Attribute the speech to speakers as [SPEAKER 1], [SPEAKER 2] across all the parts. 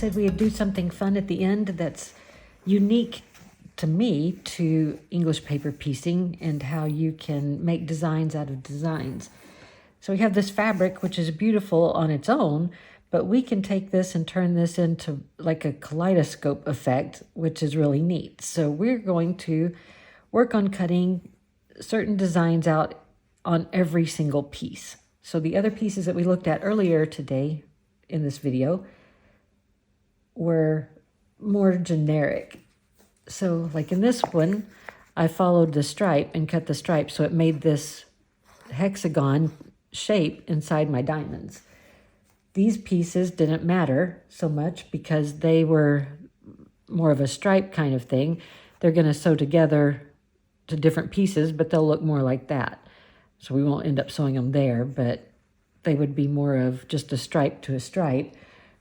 [SPEAKER 1] said we'd do something fun at the end that's unique to me to English paper piecing and how you can make designs out of designs. So we have this fabric, which is beautiful on its own, but we can take this and turn this into like a kaleidoscope effect, which is really neat. So we're going to work on cutting certain designs out on every single piece. So the other pieces that we looked at earlier today in this video were more generic. So like in this one, I followed the stripe and cut the stripe so it made this hexagon shape inside my diamonds. These pieces didn't matter so much because they were more of a stripe kind of thing. They're going to sew together to different pieces, but they'll look more like that. So we won't end up sewing them there, but they would be more of just a stripe to a stripe.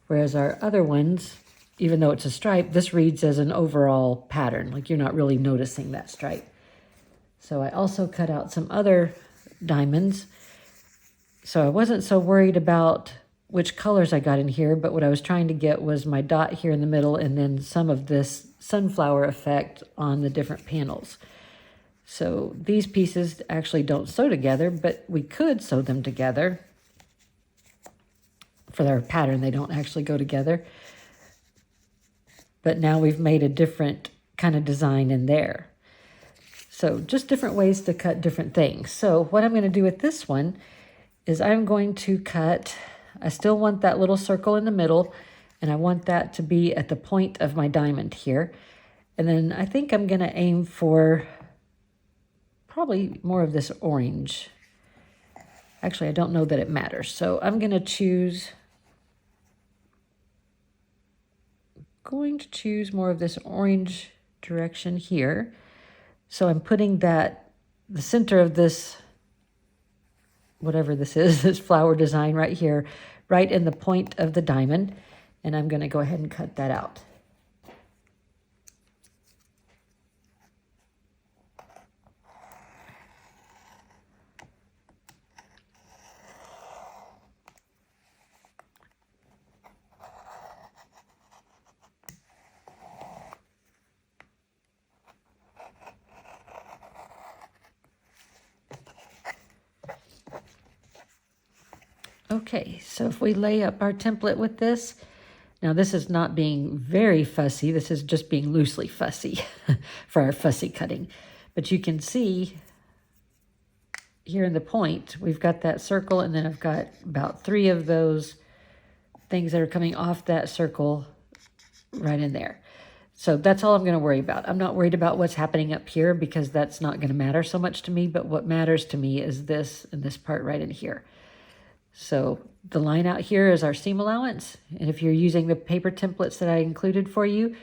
[SPEAKER 1] Whereas our other ones, even though it's a stripe, this reads as an overall pattern. Like you're not really noticing that stripe. So I also cut out some other diamonds. So I wasn't so worried about which colors I got in here, but what I was trying to get was my dot here in the middle and then some of this sunflower effect on the different panels. So these pieces actually don't sew together, but we could sew them together. For their pattern, they don't actually go together. But now we've made a different kind of design in there. So just different ways to cut different things. So what I'm going to do with this one is I'm going to cut, I still want that little circle in the middle, and I want that to be at the point of my diamond here. And then I think I'm going to aim for probably more of this orange. Actually, I don't know that it matters. So I'm going to choose more of this orange direction here. So I'm putting the center of this, whatever this is, this flower design right here, right in the point of the diamond. And I'm going to go ahead and cut that out. Okay, so if we lay up our template with this, now this is not being very fussy, this is just being loosely fussy for our fussy cutting. But you can see here in the point, we've got that circle, and then I've got about 3 of those things that are coming off that circle right in there. So that's all I'm going to worry about. I'm not worried about what's happening up here because that's not going to matter so much to me, but what matters to me is this and this part right in here. So the line out here is our seam allowance. And if you're using the paper templates that I included for you,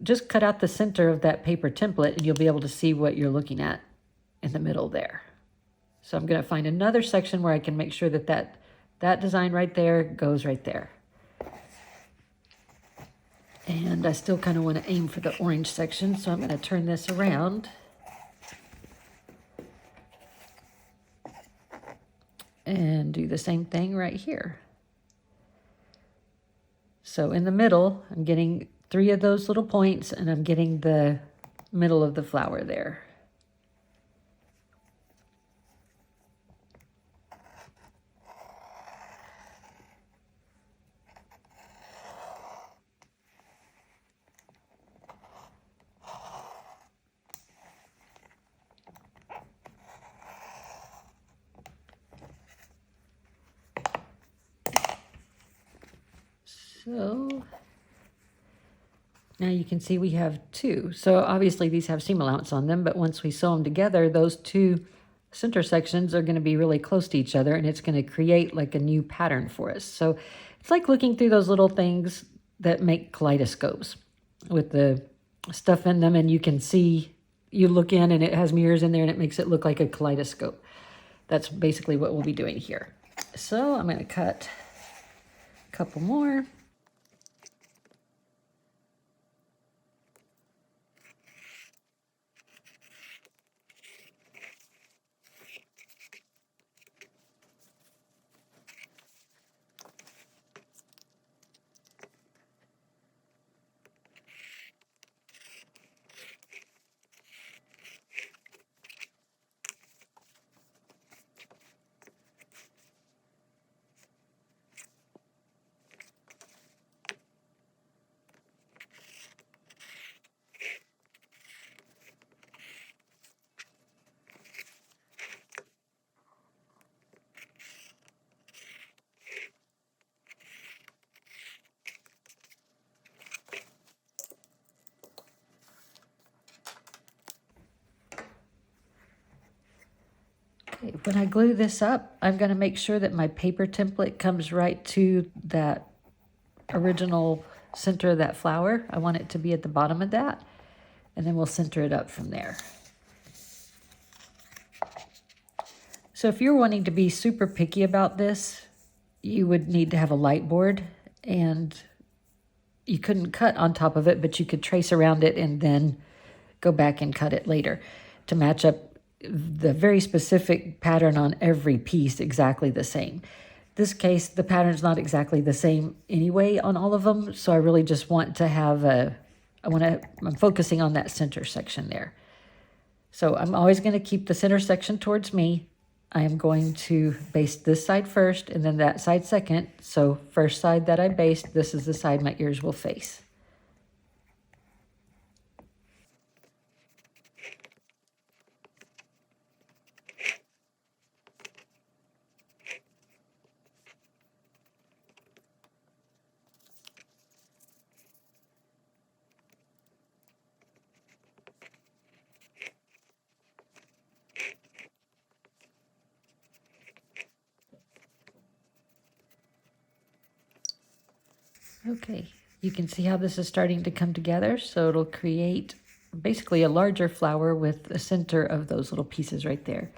[SPEAKER 1] just cut out the center of that paper template and you'll be able to see what you're looking at in the middle there. So I'm going to find another section where I can make sure that that design right there goes right there. And I still kind of want to aim for the orange section, so I'm going to turn this around. And do the same thing right here. So in the middle, I'm getting 3 of those little points, and I'm getting the middle of the flower there. So now you can see we have 2. So obviously these have seam allowance on them, but once we sew them together, those 2 center sections are going to be really close to each other, and it's going to create like a new pattern for us. So it's like looking through those little things that make kaleidoscopes with the stuff in them, and you can see, you look in and it has mirrors in there and it makes it look like a kaleidoscope. That's basically what we'll be doing here. So I'm going to cut a couple more. Okay, when I glue this up, I'm going to make sure that my paper template comes right to that original center of that flower. I want it to be at the bottom of that, and then we'll center it up from there. So if you're wanting to be super picky about this, you would need to have a light board, and you couldn't cut on top of it, but you could trace around it and then go back and cut it later to match up the very specific pattern on every piece exactly the same. This case, the pattern's not exactly the same anyway on all of them, so I really just want to have I'm focusing on that center section there. So I'm always going to keep the center section towards me. I am going to baste this side first and then that side second. So first side that I baste, this is the side my ears will face. Okay, you can see how this is starting to come together, so it'll create basically a larger flower with the center of those little pieces right there.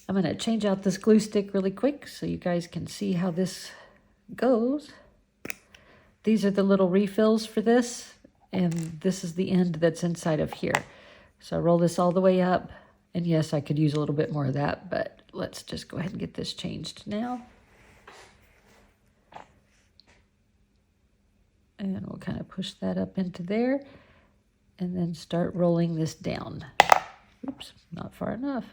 [SPEAKER 1] I'm going to change out this glue stick really quick so you guys can see how this goes. These are the little refills for this, and this is the end that's inside of here. So I roll this all the way up, and yes, I could use a little bit more of that, but let's just go ahead and get this changed now. And we'll kind of push that up into there and then start rolling this down. Oops, not far enough.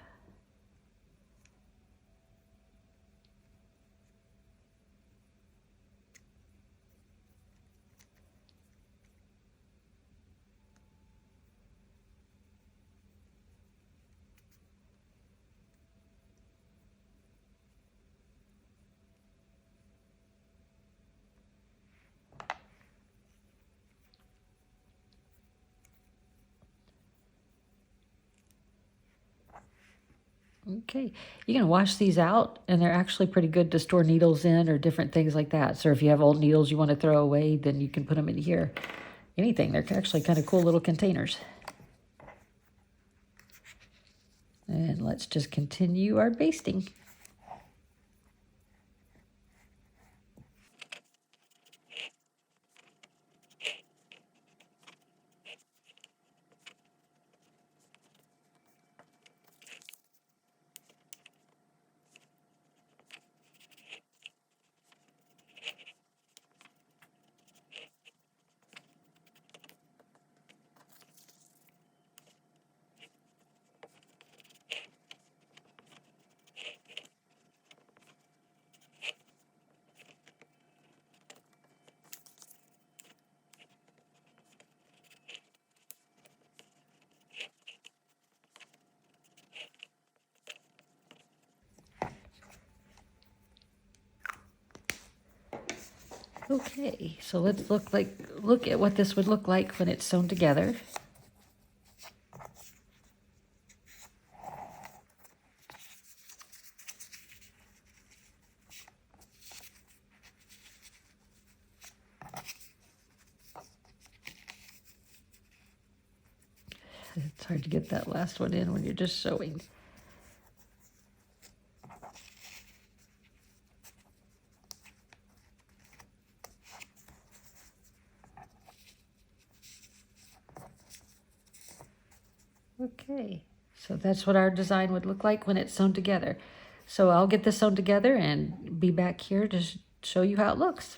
[SPEAKER 1] Okay, you can wash these out, and they're actually pretty good to store needles in or different things like that. So if you have old needles you want to throw away, then you can put them in here. Anything, they're actually kind of cool little containers. And let's just continue our basting. Okay, so let's look at what this would look like when it's sewn together. It's hard to get that last one in when you're just sewing. Okay, so that's what our design would look like when it's sewn together. So I'll get this sewn together and be back here to show you how it looks.